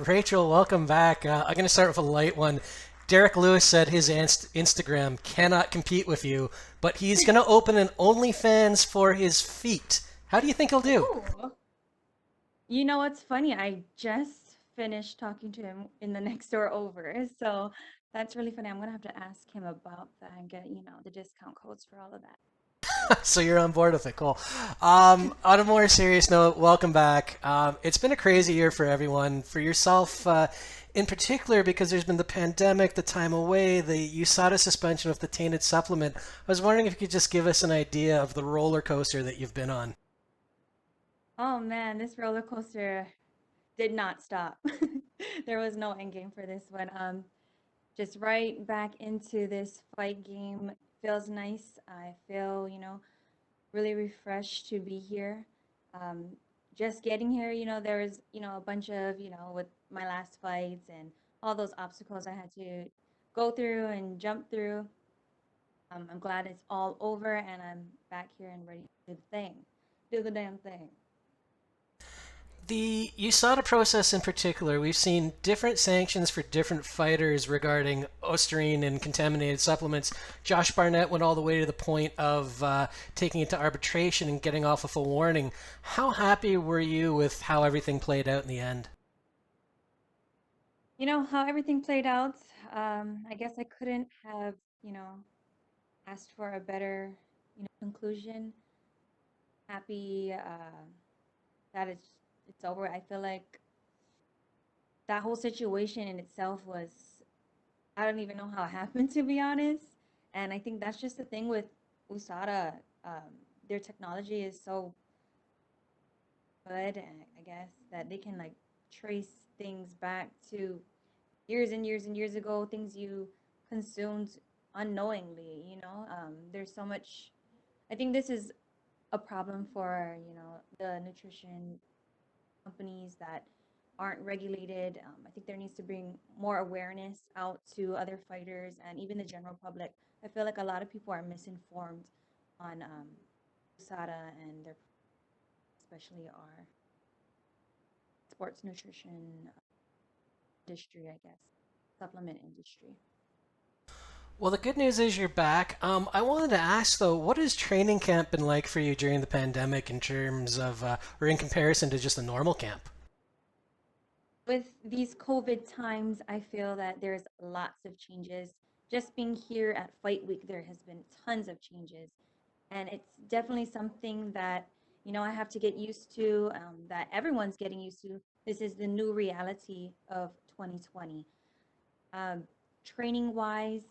Rachel, welcome back. I'm going to start with a light one. Derek Lewis said his Instagram cannot compete with you, but he's going to open an OnlyFans for his feet. How do you think he'll do? Oh, you know what's funny? I just finished talking to him in the next door over. So that's really funny. I'm gonna have to ask him about that and get, the discount codes for all of that. So you're on board with it. Cool. On a more serious note, welcome back. It's been a crazy year for everyone. For yourself, in particular, because there's been the pandemic, the time away, the USADA suspension of the tainted supplement. I was wondering if you could just give us an idea of the roller coaster that you've been on. Oh man, this roller coaster did not stop. There was no end game for this one. Just right back into this fight game. Feels nice. I feel, really refreshed to be here. Um, just getting here, there was, a bunch of, with my last fights and all those obstacles I had to go through and jump through. I'm glad it's all over and I'm back here and ready to do the thing, do the damn thing. The USADA process in particular, we've seen different sanctions for different fighters regarding Osterine and contaminated supplements. Josh Barnett went all the way to the point of taking it to arbitration and getting off with a warning. How happy were you with how everything played out in the end? You know how everything played out. I guess I couldn't have, you know, asked for a better, conclusion. Happy that it's over. I feel like that whole situation in itself was, I don't even know how it happened, to be honest. And I think that's just the thing with USADA. Their technology is so good, I guess, that they can like trace things back to years and years and years ago, things you consumed unknowingly, there's so much. I think this is a problem for, the nutrition companies that aren't regulated. I think there needs to bring more awareness out to other fighters and even the general public. I feel like a lot of people are misinformed on USADA and their, especially our sports nutrition industry, I guess, supplement industry. Well, the good news is you're back. I wanted to ask though, what has training camp been like for you during the pandemic in terms of, or in comparison to just a normal camp? With these COVID times, I feel that there's lots of changes. Just being here at Fight Week, there has been tons of changes. And it's definitely something that, I have to get used to, that everyone's getting used to. This is the new reality of 2020. Um, Training wise,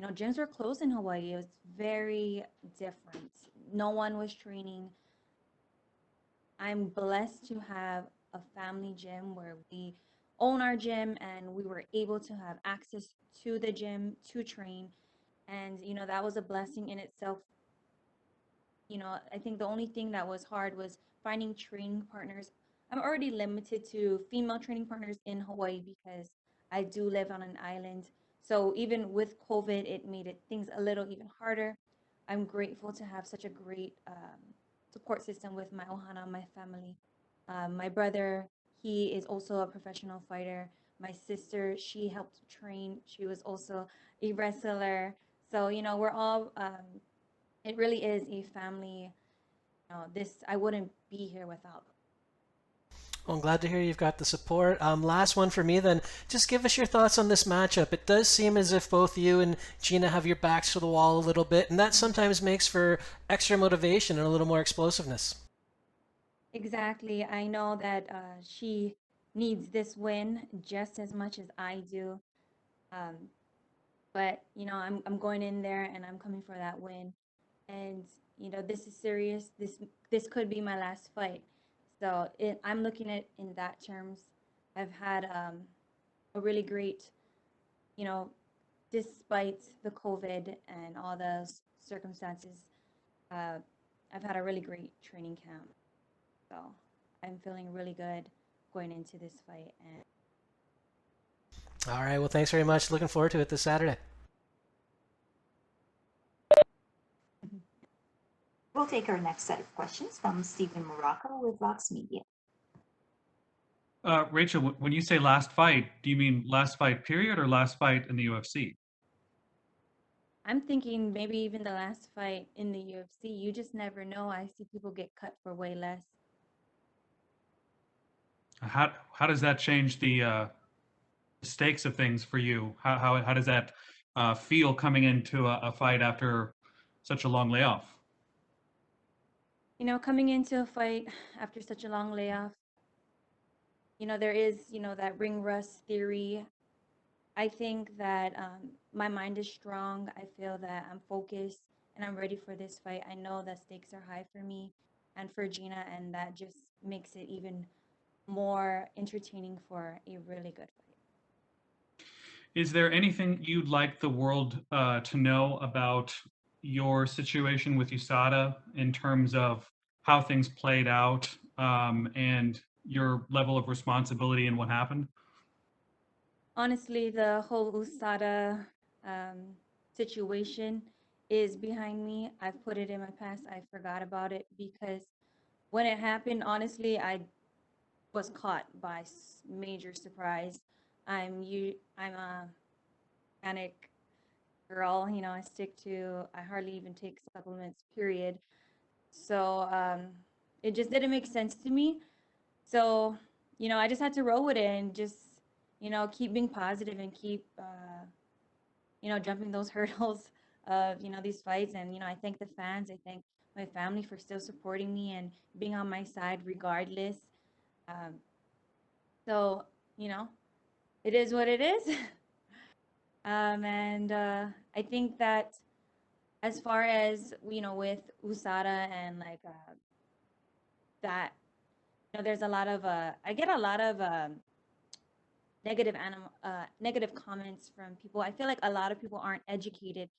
gyms were closed in Hawaii. It was very different. No one was training. I'm blessed to have a family gym where we own our gym and we were able to have access to the gym to train. And, that was a blessing in itself. I think the only thing that was hard was finding training partners. I'm already limited to female training partners in Hawaii because I do live on an island. So even with COVID, it made things a little even harder. I'm grateful to have such a great support system with my ohana, my family. My brother, he is also a professional fighter. My sister, she helped train. She was also a wrestler. So, we're all it really is a family. This I wouldn't be here without. Well, I'm glad to hear you've got the support. Last one for me then. Just give us your thoughts on this matchup. It does seem as if both you and Gina have your backs to the wall a little bit, and that sometimes makes for extra motivation and a little more explosiveness. Exactly. I know that she needs this win just as much as I do. Um, but I'm going in there and I'm coming for that win. And this is serious. This could be my last fight. So I'm looking at in that terms. I've had a really great, you know, despite the COVID and all the circumstances, uh, I've had a really great training camp. So I'm feeling really good going into this fight. And All right. Well, thanks very much. Looking forward to it this Saturday. We'll take our next set of questions from Stephen Morocco with Vox Media. Rachel, when you say last fight, do you mean last fight period or last fight in the UFC? I'm thinking maybe even the last fight in the UFC. You just never know. I see people get cut for way less. How does that change the stakes of things for you? How does that feel coming into a fight after such a long layoff? Coming into a fight after such a long layoff, there is, that ring rust theory. I think that my mind is strong. I feel that I'm focused and I'm ready for this fight. I know that stakes are high for me and for Gina, and that just makes it even more entertaining for a really good fight. Is there anything you'd like the world to know about your situation with USADA in terms of how things played out and your level of responsibility and what happened? Honestly, the whole USADA situation is behind me. I've put it in my past. I forgot about it because when it happened, honestly, I was caught by major surprise. I'm a panic girl. I hardly even take supplements, period. So it just didn't make sense to me. So, I just had to roll with it and just, keep being positive and keep, jumping those hurdles of, these fights. And, I thank the fans. I thank my family for still supporting me and being on my side regardless. Um, so, it is what it is. And I think that as far as, with USADA and like that, there's a lot of, I get a lot of, negative comments from people. I feel like a lot of people aren't educated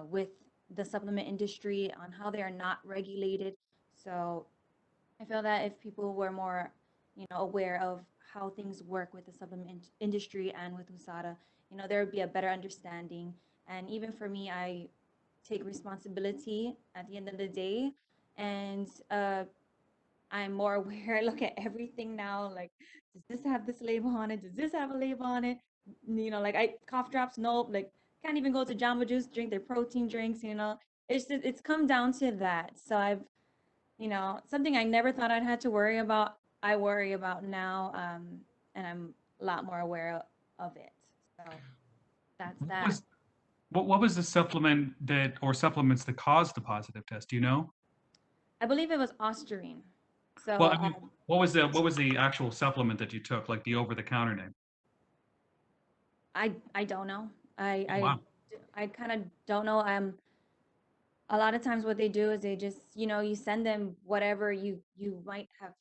with the supplement industry on how they are not regulated. So I feel that if people were more, aware of how things work with the supplement industry and with USADA, there would be a better understanding. And even for me, I take responsibility at the end of the day, and I'm more aware. I look at everything now. Like, does this have this label on it? Does this have a label on it? Like I cough drops. Nope. Like, can't even go to Jamba Juice, drink their protein drinks. It's come down to that. So I've, something I never thought I'd had to worry about. I worry about now, and I'm a lot more aware of it. So that's What that. was what was the supplement that or supplements that caused the positive test? Do you know? I believe it was Ostarine. Well, So I mean, what was the actual supplement that you took, like the over-the-counter name? I don't know. I Oh, I wow. I kind of don't know. A lot of times what they do is they just, you send them whatever you might have,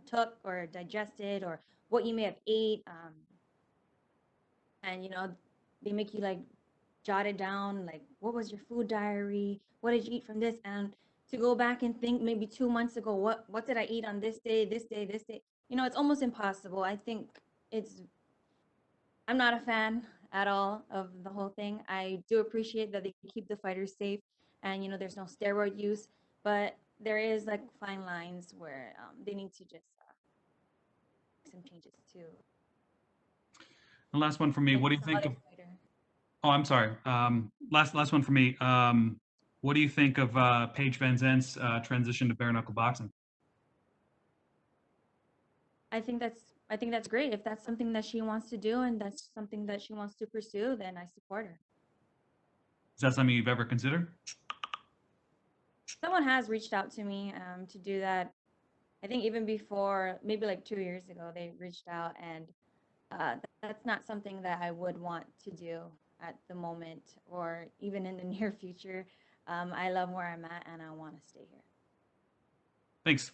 took or digested, or what you may have ate, and they make you like jot it down, like what was your food diary, what did you eat from this, and to go back and think maybe 2 months ago, what did I eat on this day, this day, this day. It's almost impossible. I think it's I'm not a fan at all of the whole thing. I do appreciate that they keep the fighters safe, and there's no steroid use, but there is like fine lines where they need to just make some changes to And last one for me. like What do a you think solid of? fighter. Oh, I'm sorry. Last one for me. What do you think of Paige Van Zant's transition to bare knuckle boxing? I think that's great. If that's something that she wants to do and that's something that she wants to pursue, then I support her. Is that something you've ever considered? Someone has reached out to me to do that. I think even before, maybe like 2 years ago, they reached out, and that's not something that I would want to do at the moment or even in the near future. I love where I'm at and I want to stay here. Thanks.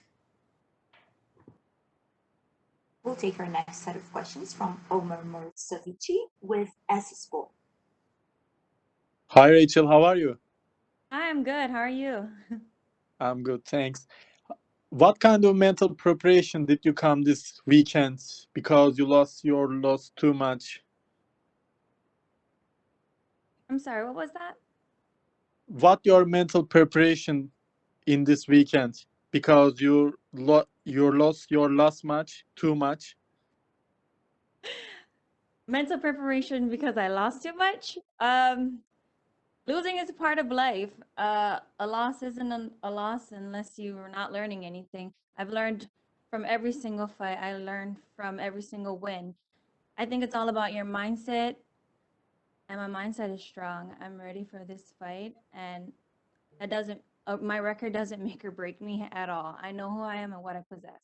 We'll take our next set of questions from Omer Mortzavici with S Sport. Hi Rachel, how are you? Hi, I'm good. How are you? I'm good, thanks. What kind of mental preparation did you come this weekend because you lost too much? I'm sorry, what was that? What your mental preparation in this weekend? because you lost your last match too much? Mental preparation because I lost too much. Losing is a part of life. A loss isn't a loss unless you are not learning anything. I've learned from every single fight. I learned from every single win. I think it's all about your mindset, and my mindset is strong. I'm ready for this fight, and that doesn't. My record doesn't make or break me at all. I know who I am and what I possess.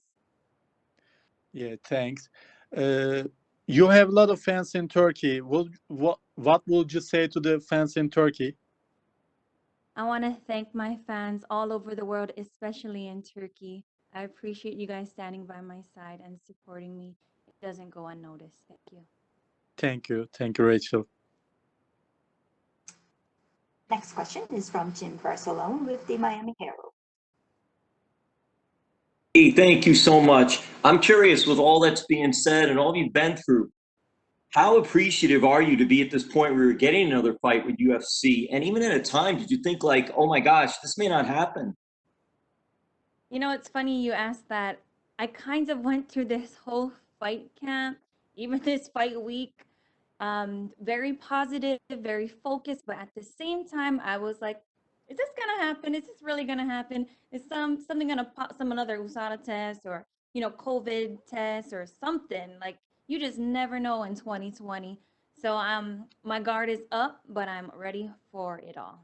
Yeah, thanks. Uh, you have a lot of fans in Turkey. What would you say to the fans in Turkey? I want to thank my fans all over the world, especially in Turkey. I appreciate you guys standing by my side and supporting me. It doesn't go unnoticed. Thank you. Thank you, Rachel. Next question is from Jim Barcelone with the Miami Herald. Hey, thank you so much. I'm curious, with all that's being said and all you've been through, how appreciative are you to be at this point where you're getting another fight with UFC? And even at a time, did you think like, oh my gosh, this may not happen? You know, it's funny you asked that. I kind of went through this whole fight camp, even this fight week, very positive, very focused, but at the same time, I was like, is this gonna happen? Is this really gonna happen? Is something gonna pop, some another USADA test or COVID test or something? Like you just never know in 2020. So my guard is up, but I'm ready for it all.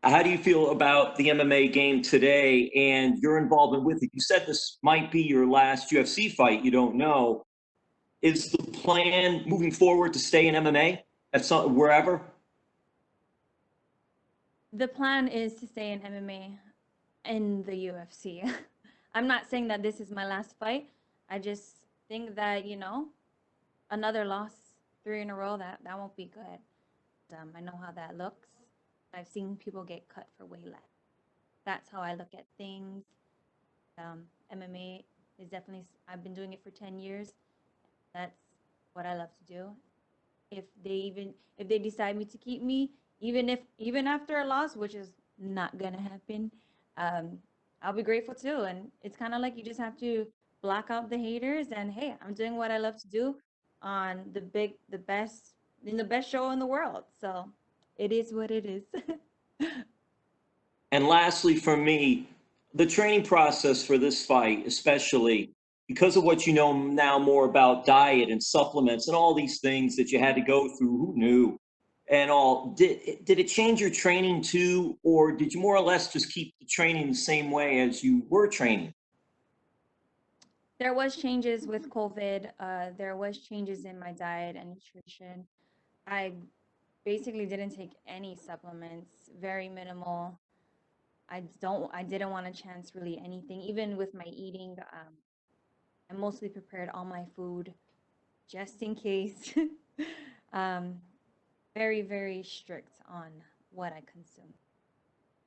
How do you feel about the MMA game today and your involvement with it? You said this might be your last UFC fight. You don't know. Is the plan moving forward to stay in MMA at some wherever? The plan is to stay in MMA in the UFC. I'm not saying that this is my last fight. I just think that, another loss, 3 in a row, that won't be good. I know how that looks. I've seen people get cut for way less. That's how I look at things. MMA is definitely, I've been doing it for 10 years. That's what I love to do. If they decide me to keep me, even after a loss, which is not gonna happen, I'll be grateful too. And it's kind of like you just have to block out the haters. And hey, I'm doing what I love to do on the best in the best show in the world. So it is what it is. And lastly, for me, the training process for this fight, especially because of what you know now more about diet and supplements and all these things that you had to go through, who knew? And all, did it change your training too, or did you more or less just keep the training the same way as you were training? There was changes with COVID. There was changes in my diet and nutrition. I basically didn't take any supplements, very minimal. I didn't want to chance really anything. Even with my eating, I mostly prepared all my food just in case. um, very, very strict on what I consume.